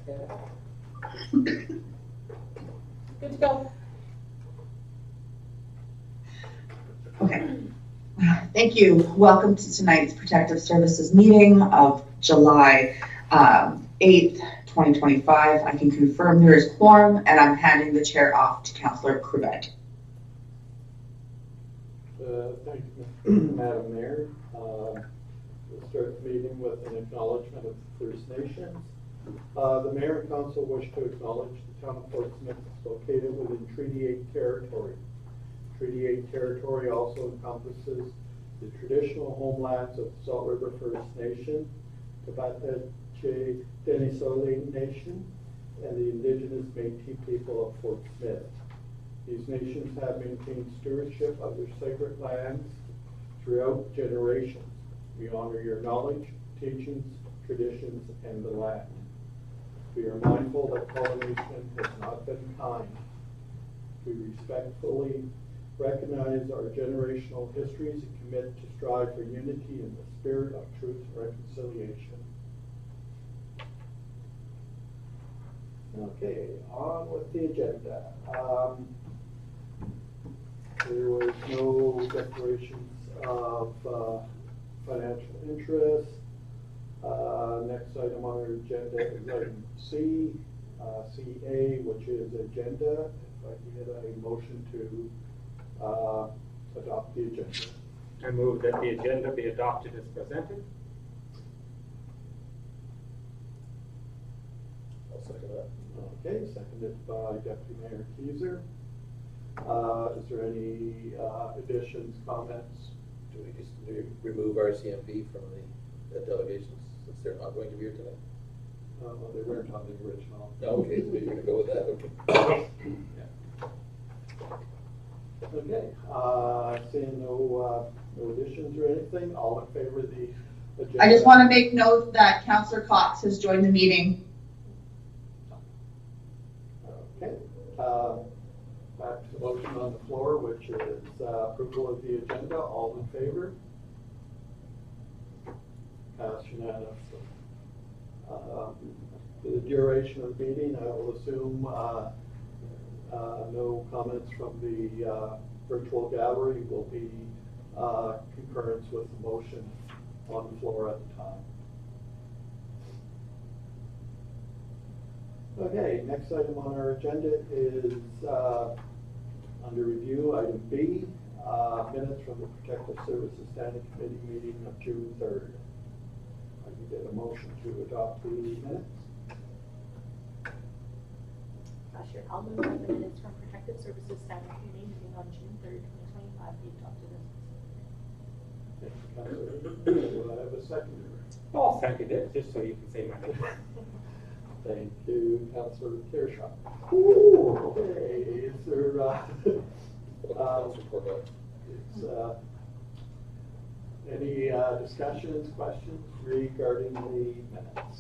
Good to go. Okay. Thank you. Welcome to tonight's Protective Services meeting of July 8th, 2025. I can confirm there is quorum, and I'm handing the chair off to Councillor Courvette. Thank you, Madam Mayor. We'll start the meeting with an acknowledgement of the First Nations. The Mayor and Council wish to acknowledge the town of Fort Smith is located within Treaty 8 territory. Treaty 8 territory also encompasses the traditional homelands of the Salt River First Nation, Tabatache Denisole Nation, and the indigenous Métis people of Fort Smith. These nations have maintained stewardship of their sacred lands throughout generations. We honor your knowledge, teachings, traditions, and the land. We are mindful that colonization has not been kind. We respectfully recognize our generational histories and commit to strive for unity in the spirit of truth and reconciliation. Okay, on with the agenda. There was no declarations of financial interest. Next item on our agenda is item C, CA, which is agenda. If I can get a motion to adopt the agenda. I move that the agenda be adopted as presented. I'll second that. Okay, seconded by Deputy Mayor Keiser. Is there any additions, comments? Do we just remove RCMP from the delegations since they're not going to be here tonight? They weren't on the original. No, okay, so you're going to go with that, okay. Okay, seeing no additions or anything, all in favor of the agenda? I just want to make note that Councillor Cox has joined the meeting. Okay, back to the motion on the floor, which is approval of the agenda. All in favor? Passed unanimously. For the duration of the meeting, I will assume no comments from the virtual gallery will be concurrence with the motion on the floor at the time. Okay, next item on our agenda is under review, item B, minutes from the Protective Services Standing Committee meeting of June 3rd. I can get a motion to adopt the minutes. Sure. I'll move that the minutes from Protective Services Standing Committee meeting on June 3rd, 2025 be adopted as Thank you, Councilor. Will I have a seconder? I'll second it, just so you can say my name. Thank you, Councilor Kershaw. Okay, is there any discussions, questions regarding the minutes?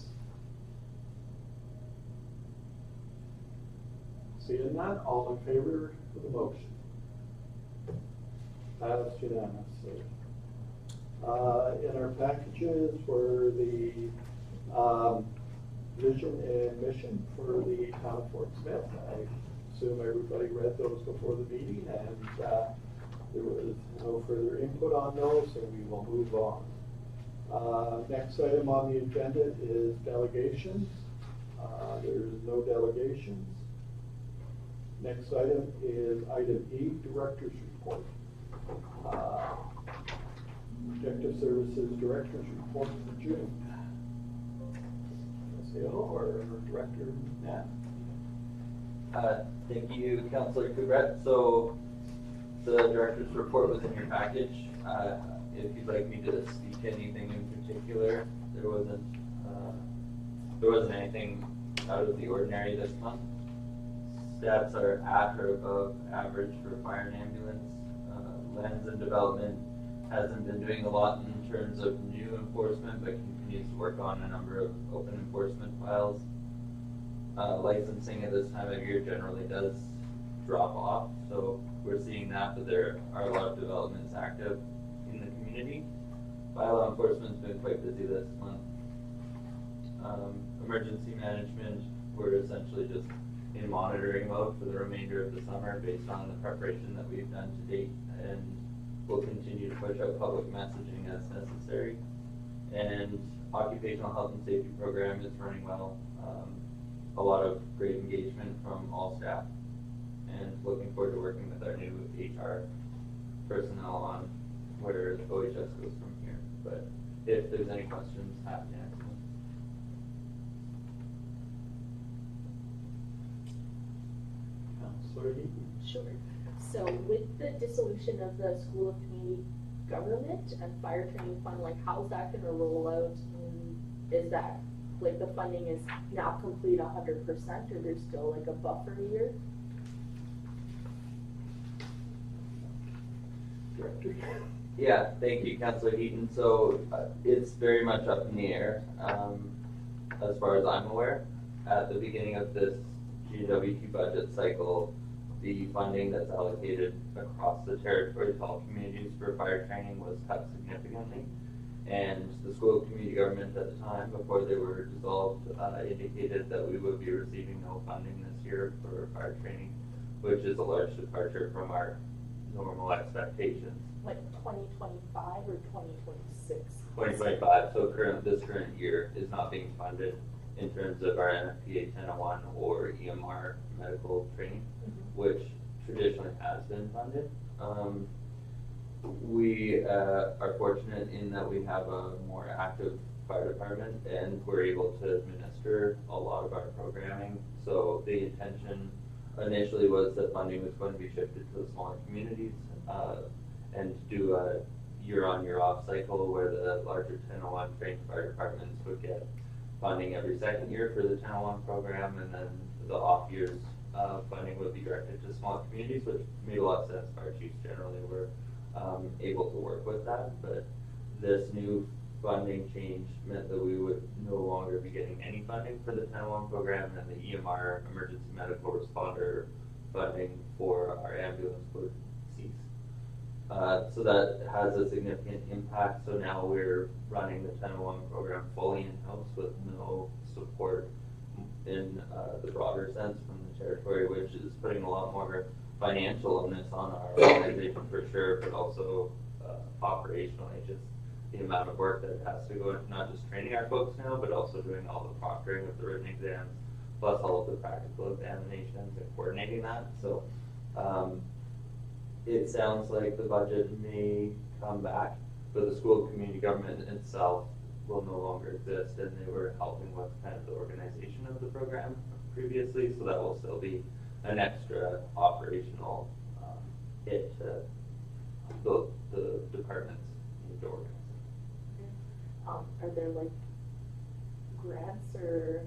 Seeing none, all in favor of the motion? Passed unanimously. In our packages were the vision and mission for the town of Fort Smith. I assume everybody read those before the meeting, and there was no further input on those, so we will move on. Next item on the agenda is delegations. There is no delegations. Next item is item E, Director's Report. Protective Services Director's Report for June. SAO or Director Nat? Thank you, Councillor Courvette. So the Director's Report was in your package. If you'd like me to speak to anything in particular, there wasn't anything out of the ordinary this month. Stats are at or above average for fire and ambulance. Lands and Development hasn't been doing a lot in terms of new enforcement, but continues to work on a number of open enforcement files. Licensing at this time of year generally does drop off, so we're seeing that, but there are a lot of developments active in the community. Bylaw enforcement's been quite busy this month. emergency management, we're essentially just in monitoring mode for the remainder of the summer based on the preparation that we've done to date, and we'll continue to push out public messaging as necessary. And occupational health and safety program is running well. A lot of great engagement from all staff, and looking forward to working with our new HR personnel on where OHS goes from here. But if there's any questions, happy to answer them. Counselor Heaton? Sure. So with the dissolution of the School of Community Government and Fire Training Fund, like how's that gonna roll out? And is that, like the funding is now complete 100%, or there's still like a buffer year? Director? Yeah, thank you, Councillor Heaton. So it's very much up in the air, as far as I'm aware. At the beginning of this GWT budget cycle, the funding that's allocated across the territory to all communities for fire training was cut significantly. And the School of Community Government at the time, before they were dissolved, indicated that we would be receiving no funding this year for fire training, which is a large departure from our normal expectations. Like 2025 or 2026? 2025, so this current year is not being funded in terms of our NFPA 1001 or EMR medical training, which traditionally has been funded. We are fortunate in that we have a more active fire department, and we're able to administer a lot of our programming. So the intention initially was that funding was going to be shifted to the smaller communities, and do a year-on, year-off cycle where the larger 1001 trained fire departments would get funding every second year for the 1001 program, and then the off years funding would be directed to smaller communities, which made a lot of sense. Fire chiefs generally were able to work with that, but this new funding change meant that we would no longer be getting any funding for the 1001 program, and the EMR emergency medical responder funding for our ambulance would cease. So that has a significant impact. So now we're running the 1001 program fully in-house with no support in the broader sense from the territory, which is putting a lot more financial onus on our organization for sure, but also operationally, just the amount of work that has to go into not just training our folks now, but also doing all the proctoring of the written exams, plus all of the practical examinations and coordinating that. So it sounds like the budget may come back, but the School of Community Government itself will no longer exist, and they were helping with kind of the organization of the program previously, so that will still be an extra operational hit to the departments need to organize. Are there like grants or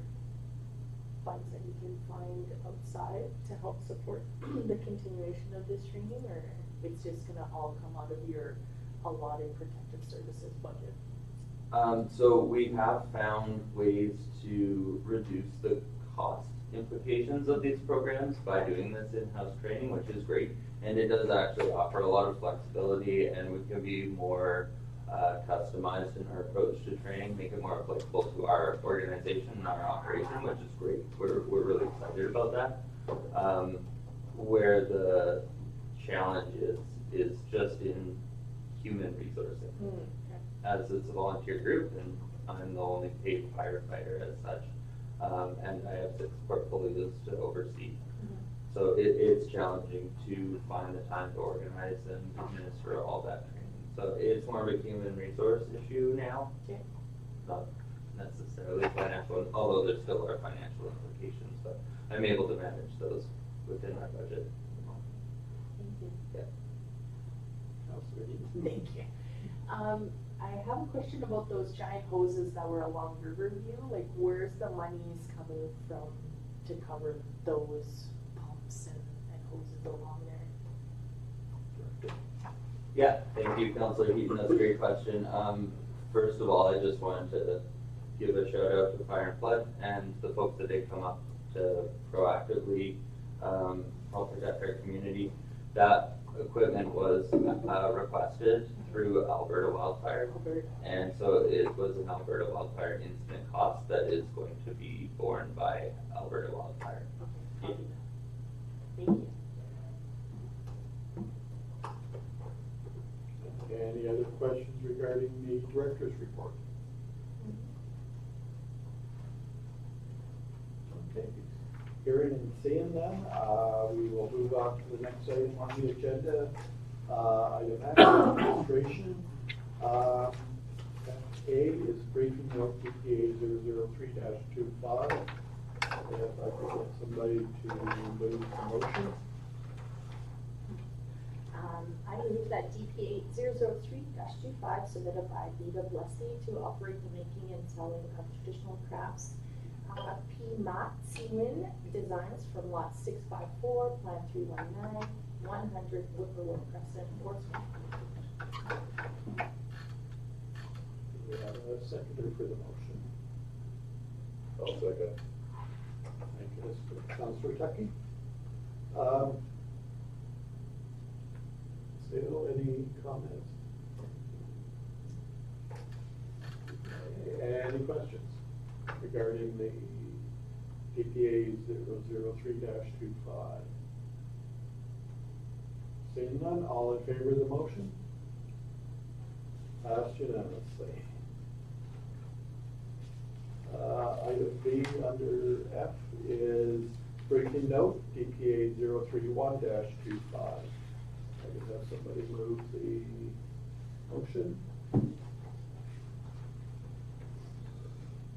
funds that you can find outside to help support the continuation of this training, or it's just gonna all come out of your allotted protective services budget? So we have found ways to reduce the cost implications of these programs by doing this in-house training, which is great. And it does actually offer a lot of flexibility, and we can be more customized in our approach to training, make it more applicable to our organization and our operation, which is great. We're really excited about that. Where the challenge is just in human resourcing. As it's a volunteer group, and I'm the only paid firefighter as such, and I have 6 portfolios to oversee. So it's challenging to find the time to organize and administer all that training. So it's more of a human resource issue now, not necessarily financial, although there still are financial implications, but I'm able to manage those within my budget. Thank you. Yeah. Counselor Heaton? Thank you. I have a question about those giant hoses that were along Riverview. Like, where's the monies coming from to cover those pumps and hoses along there? Yeah, thank you, Councillor Heaton. That's a great question. First of all, I just wanted to give a shout out to Fire and Flood and the folks that they come up to proactively help protect our community. That equipment was requested through Alberta Wildfire. And so it was an Alberta Wildfire incident cost that is going to be borne by Alberta Wildfire. Thank you. Any other questions regarding the director's report? Okay, hearing and seeing none, we will move on to the next item on the agenda. Item F, administration. A is briefing note DPA 003-25. If I could get somebody to move the motion. I move that DPA 003-25 submitted by Vida Blessy to operate the making and selling of traditional crafts. P. Mott Seaman Designs from lot 654, plan 319, 100 Whippoorwill Crescent, Portsmouth. Do we have a seconder for the motion? I'll second. Thank you, Councillor Tucky. Still, any comments? Any questions regarding the DPA 003-25? Seeing none, all in favor of the motion? Passed unanimously. Item B under F is briefing note, DPA 031-25. I could have somebody move the motion.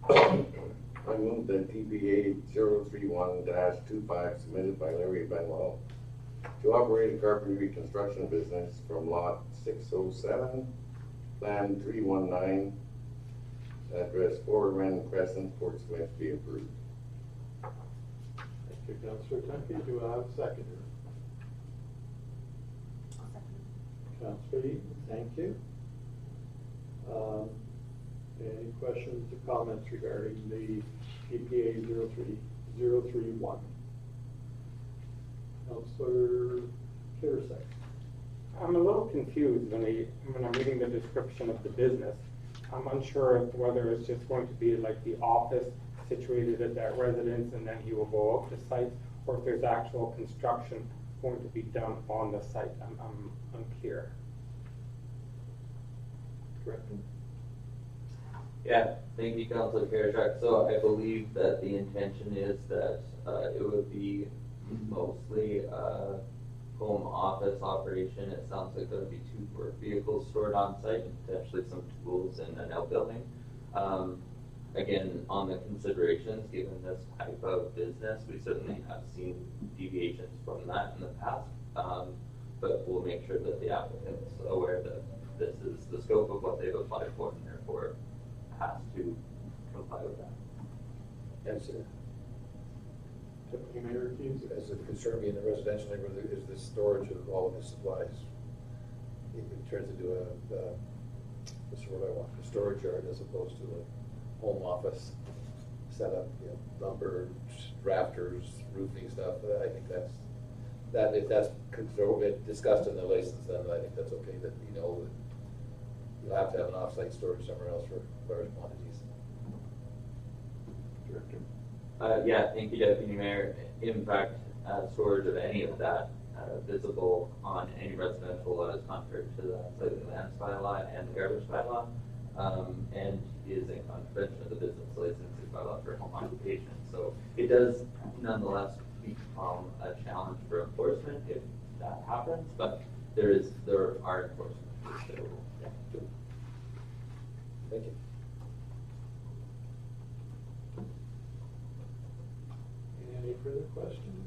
I move that DBA 031-25 submitted by Larry Benwell to operate a carpentry construction business from lot 607, plan 319, address 4 Wren Crescent, Portsmouth, be approved. Thank you, Councillor Tucky. Do I have a seconder? Councillor Eaton, thank you. Any questions or comments regarding the DPA 03031? Councillor Kirsak. I'm a little confused when I'm reading the description of the business. I'm unsure of whether it's just going to be like the office situated at that residence and then he will go out to site, or if there's actual construction going to be done on the site. I'm unclear. Director? Yeah, thank you, Councilor Karashak. So I believe that the intention is that it would be mostly home office operation. It sounds like there'll be 2 work vehicles stored on site and potentially some tools in an outbuilding. Again, on the considerations, given this type of business, we certainly have seen deviations from that in the past. But we'll make sure that the applicant's aware that this is the scope of what they've applied for and therefore has to comply with that. Yes, sir. Deputy Mayor Hughes. As it concerned me in the residential neighborhood, is the storage of all of the supplies. It turns into what's the word I want, a storage yard as opposed to a home office setup, lumber, rafters, roofing stuff. I think that if that's discussed in the license, then I think that's okay, that that you'll have to have an off-site storage somewhere else for large quantities. Director. Yeah, thank you, Deputy Mayor. In fact, storage of any of that visible on any residential lot is contrary to the Sightly Lands bylaw and the garbage bylaw, and is in contravention of the business licensing bylaw for home occupation. So it does nonetheless become a challenge for enforcement if that happens, but there are enforcement. So, yeah. Thank you. Any further questions?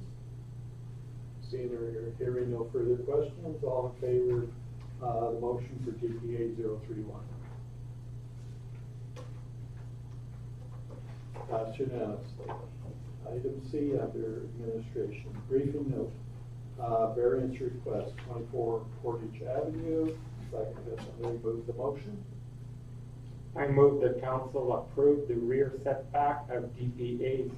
Seeing or hearing no further questions, all in favor of the motion for DPA 031? Passed unanimously. Item C under administration, briefing note, variance request 24 Portage Avenue. If I can have somebody move the motion. I move that council approve the rear setback of DPA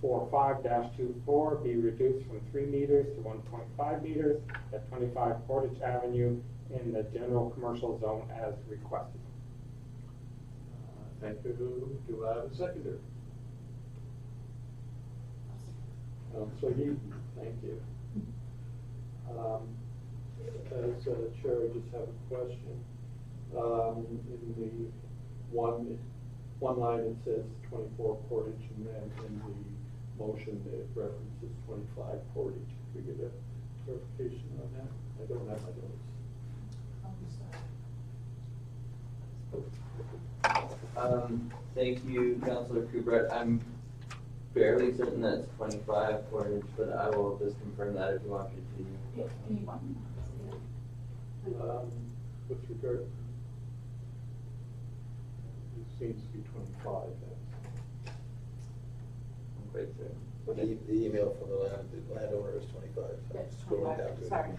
045-24 be reduced from 3 meters to 1.5 meters at 25 Portage Avenue in the general commercial zone as requested. Thank you. Do I have a seconder? Counselor Heaton, thank you. As chair, I just have a question. In the one line it says 24 Portage, and then in the motion it references 25 Portage. Could we get a clarification on that? I don't have my notes. Thank you, Councillor Kubrat. I'm fairly certain that's 25 Portage, but I will just confirm that if you want me to. With regard, it seems to be 25. I'm quite certain. The email from the landowner is 25. I'm scrolling down to it. Sorry.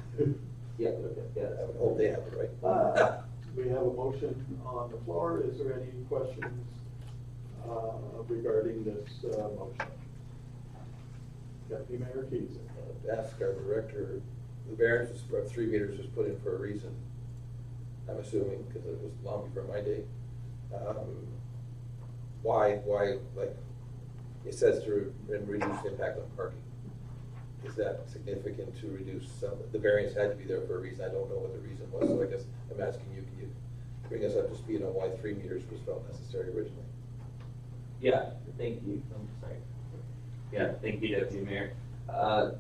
Yeah, okay, yeah. I hope they have it right. We have a motion on the floor. Is there any questions regarding this motion? Deputy Mayor Keys. Ask our director, the variance of 3 meters was put in for a reason, I'm assuming, because it was long before my day. Why, like, it says to reduce impact on parking. Is that significant to reduce some, the variance had to be there for a reason, I don't know what the reason was, so I guess I'm asking you, can you bring us up to speed on why 3 meters was felt necessary originally? Yeah, thank you. I'm sorry. Yeah, thank you, Deputy Mayor.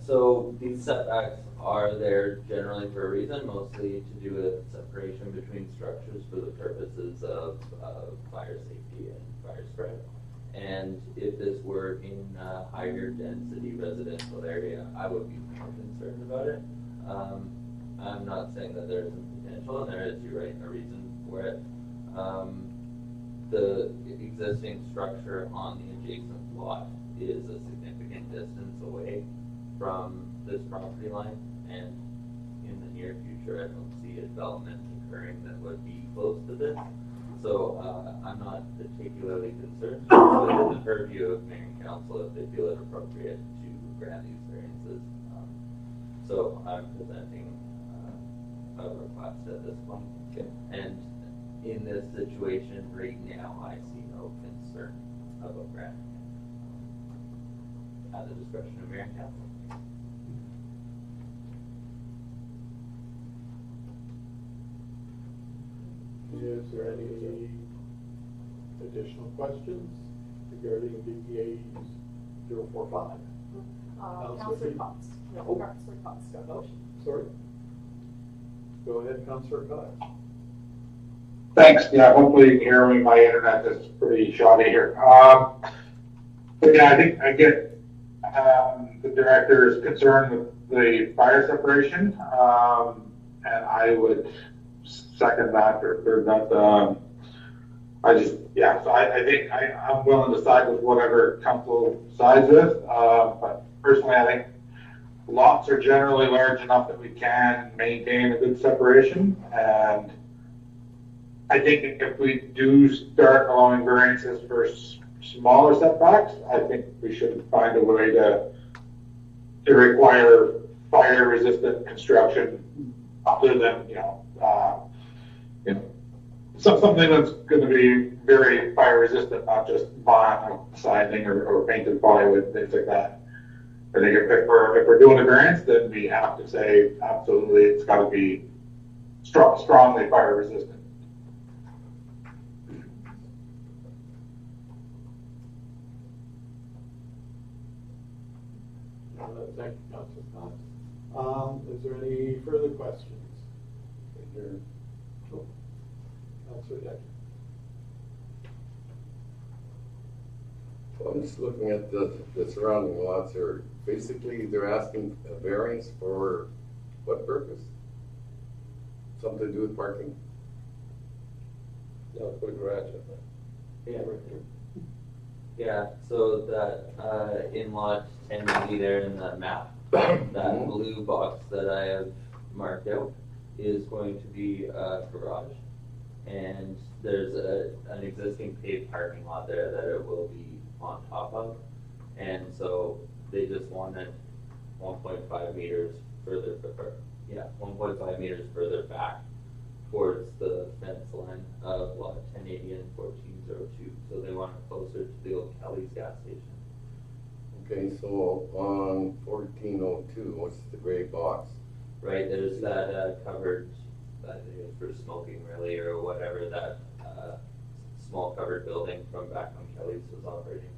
So these setbacks are there generally for a reason, mostly to do with separation between structures for the purposes of fire safety and fire spread. And if this were in a higher density residential area, I would be more concerned about it. I'm not saying that there isn't potential, and there is, you're right, a reason for it. The existing structure on the adjacent lot is a significant distance away from this property line, and in the near future, I don't see a development occurring that would be close to this. So I'm not particularly concerned with the purview of Mayor and Council if they feel it appropriate to grant these variances. So I'm presenting a request at this point. Okay. And in this situation right now, I see no concern about granting it. At the discretion of Mayor and Council. Is there any additional questions regarding DEA 045? Councillor Cox. No, Oh. Councillor Cox, got a motion. Sorry. Go ahead, Councillor Cox. Thanks. Yeah, hopefully you can hear me. My internet is pretty shoddy here. But yeah, I think I get the director's concern with the fire separation, and I would second that or third that. So I think I'm willing to side with whatever council sides with. But personally, I think lots are generally large enough that we can maintain a good separation, and I think if we do start allowing variances for smaller setbacks, I think we should find a way to require fire-resistant construction other than, something that's going to be very fire-resistant, not just vinyl siding or painted plywood, things like that. I think if we're doing a variance, then we have to say absolutely it's got to be strongly fire-resistant. Thank you, Councillor Cox. Is there any further questions? Councillor Decker. Well, I'm just looking at the surrounding lots here. Basically, they're asking a variance for what purpose? Something to do with parking? No, put a garage in there. Yeah, right there. Yeah, so that in lot 1080 there in the map, that blue box that I have marked out is going to be a garage. And there's an existing paved parking lot there that it will be on top of. And so so they just wanted 1.5 meters further, 1.5 meters further back towards the fence line of lot 1080 and 1402. So they want it closer to the old Kelly's gas station. Okay, so on 1402, what's the gray box? Right, there's that covered, I think it's for smoking really, or whatever, that small covered building from back when Kelly's was operating.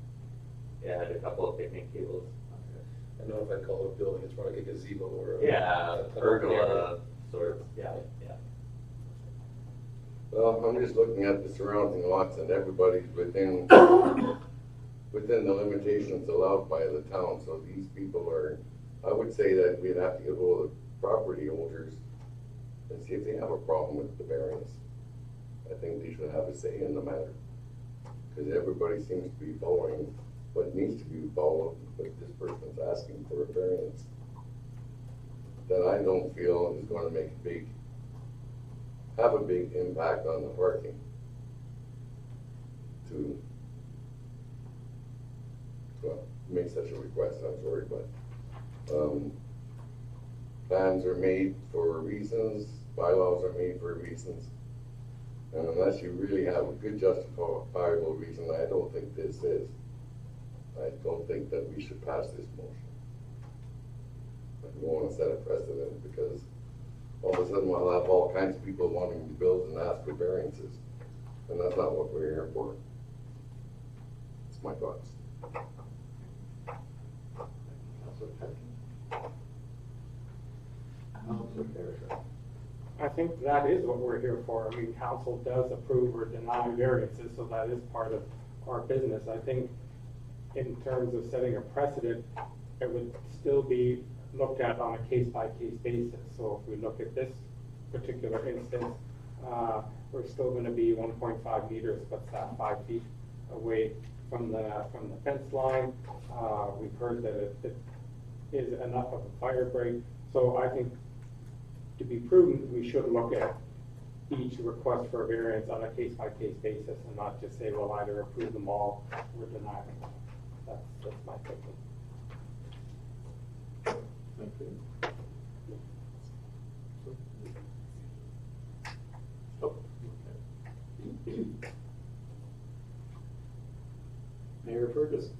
Yeah, it had a couple of picnic tables. I don't know if I'd call it a building, it's more like a gazebo or Yeah, an open pergola area. of sorts, yeah. Well, I'm just looking at the surrounding lots and everybody's within the limitations allowed by the town, so these people are, I would say that we'd have to get hold of the property owners and see if they have a problem with the variance. I think they should have a say in the matter, because everybody seems to be following what needs to be followed, but this person's asking for a variance that I don't feel is gonna have a big impact on the parking. To make such a request, I'm sorry, but plans are made for reasons, bylaws are made for reasons. And unless you really have a good justifiable reason, I don't think this is. I don't think that we should pass this motion. I don't want to set a precedent, because all of a sudden we'll have all kinds of people wanting to build and ask for variances. And that's not what we're here for. It's my thoughts. Councilor Patton? Councilor Carrier? I think that is what we're here for. I mean, council does approve or deny variances, so that is part of our business. I think in terms of setting a precedent, it would still be looked at on a case-by-case basis. So if we look at this particular instance, we're still going to be 1.5 meters, what's that, 5 feet away from the fence line. We've heard that it is enough of a fire break. So I think to be prudent, we should look at each request for a variance on a case-by-case basis and not just say, well, either approve them all or deny them. That's my thinking. Thank you. Oh, okay. Mayor Ferguson?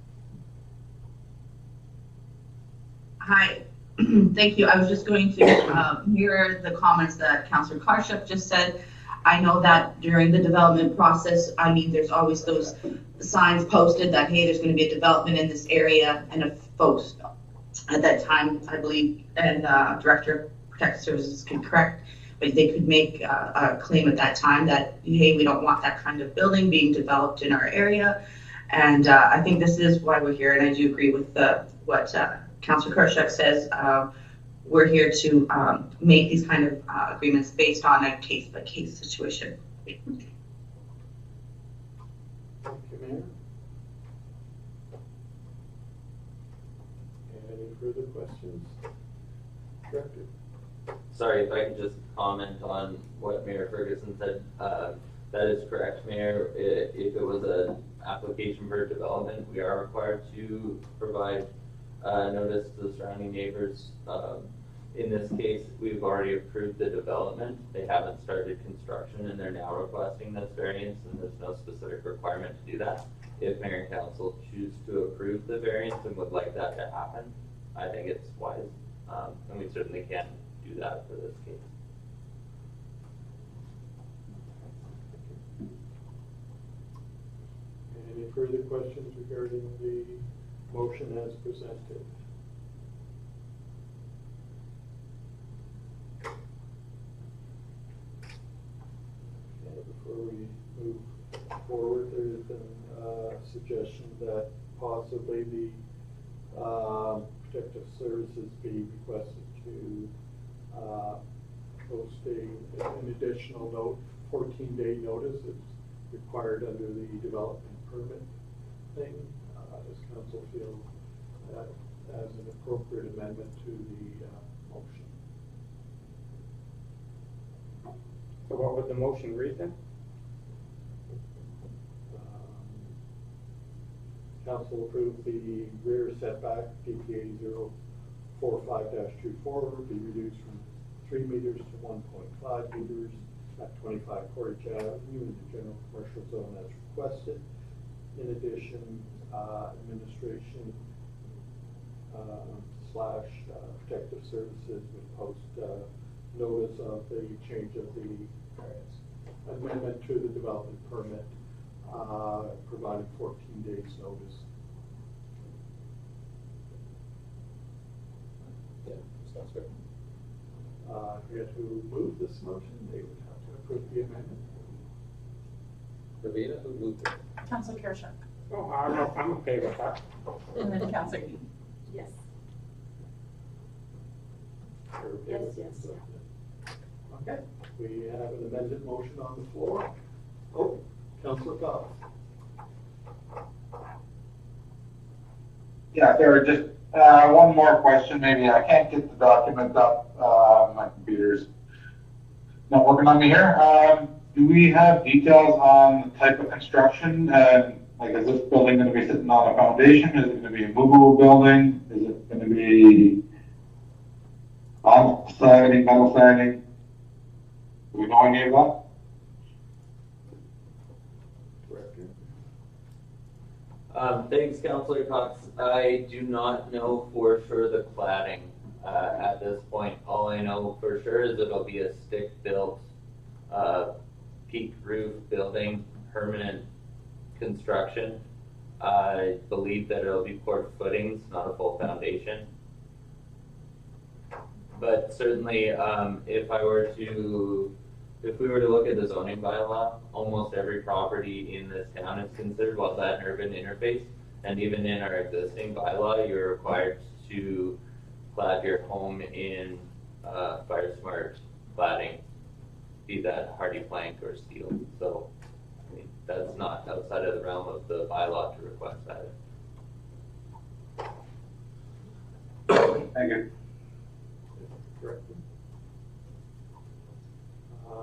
Hi, thank you. I was just going to mirror the comments that Councillor Karshuk just said. I know that during the development process, I mean, there's always those signs posted that, hey, there's going to be a development in this area. And if folks at that time, I believe, and Director of Protective Services can correct, but they could make a claim at that time that, hey, we don't want that kind of building being developed in our area. And I think this is why we're here. And I do agree with what Councillor Karshuk says. We're here to make these kind of agreements based on a case-by-case situation. Thank you, Mayor. Any further questions? Director? Sorry, if I could just comment on what Mayor Ferguson said. That is correct, Mayor. If it was an application for development, we are required to provide notice to the surrounding neighbors. In this case, we've already approved the development. They haven't started construction and they're now requesting this variance, and there's no specific requirement to do that. If Mayor and Council choose to approve the variance and would like that to happen, I think it's wise, and we certainly can do that for this case. Any further questions regarding the motion as presented? Okay, before we move forward, there's been a suggestion that possibly the Protective Services be requested to post an additional note, 14-day notice. It's required under the development permit thing. Does council feel that as an appropriate amendment to the motion? So what would the motion read then? council approve the rear setback, DPA 045-24, be reduced from 3 meters to 1.5 meters at 25 Portage Avenue in the general commercial zone as requested. In addition, administration slash protective services would post notice of the change of the amendment to the development permit, providing 14 days notice. Yeah, sounds good. Forget who moved this motion, they would have to approve the amendment. Ravina, who moved it? Council Kershaw. Oh, I'm okay with that. And then Council Eden. Yes. You're okay Yes, with it? yes, Okay, we have an amended motion on the floor. Oh, Councilor Cox. Yeah, there are just, one more question, maybe. I can't get the document up, my computer's not working on me here. Do we have details on the type of construction? And like, is this building gonna be sitting on a foundation? Is it gonna be a movable building? Is it gonna be vinyl siding, metal siding? Do we know any of that? Director. Thanks, Councillor Cox. I do not know for sure the cladding at this point. All I know for sure is it'll be a stick-built, peak roof building, permanent construction. I believe that it'll be poured footings, not a full foundation. But certainly, if we were to look at the zoning bylaw, almost every property in this town is considered wildland urban interface. And even in our existing bylaw, you're required to clad your home in fire smart cladding, be that hardy plank or steel. So, I mean, that's not outside of the realm of the bylaw to request that. Thank you. Director.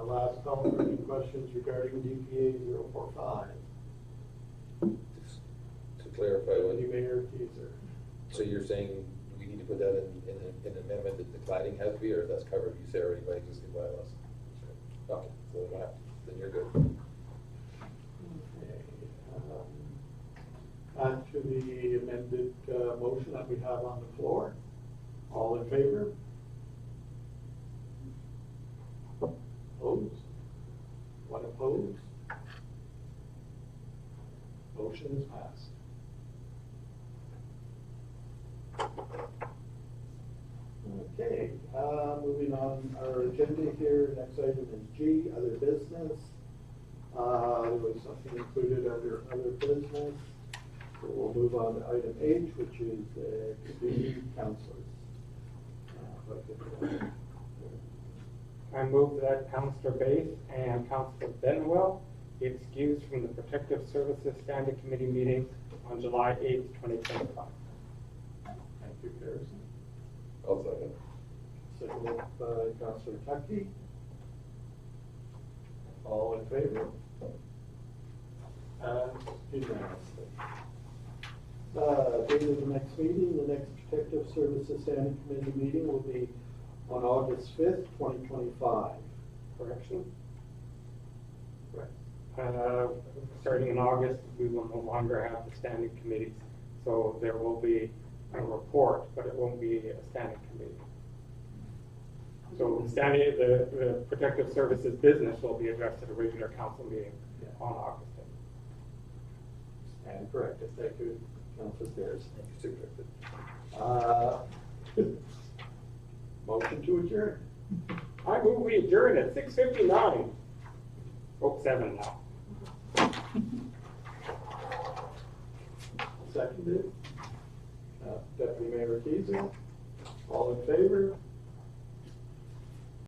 Last call for any questions regarding DPA 045. Just to clarify, Any Mayor Keiser. so you're saying we need to put that in an amendment that the cladding has to be, or that's covered, you say already by existing bylaws? Okay, so we don't have to, then you're good. Okay. Back to the amended motion that we have on the floor. All in favor? Opposed? One opposed? Motion is passed. Okay, moving on our agenda here, next item is G, other business. There was something included under other business. So we'll move on to item H, which is community counselors. I move that Councillor Bass and Councillor Benwell be excused from the Protective Services Standing Committee meeting on July 8th, 2025. Thank you, Harrison. I'll second. Seconded by Councillor Tuckey. All in favor? Unanimously. Date of the next meeting, the next Protective Services Standing Committee meeting will be on August 5th, 2025. Correction? Correct. Starting in August, we will no longer have the standing committees. So there will be a report, but it won't be a standing committee. So the Protective Services business will be addressed at a regular council meeting on August 5th. And corrected. Thank you, Councillor Stairs. Thank you, Superintendent. Motion to adjourn. I move we adjourn at 6:59. Oh, 7 now. Seconded. Deputy Mayor Keiser. All in favor?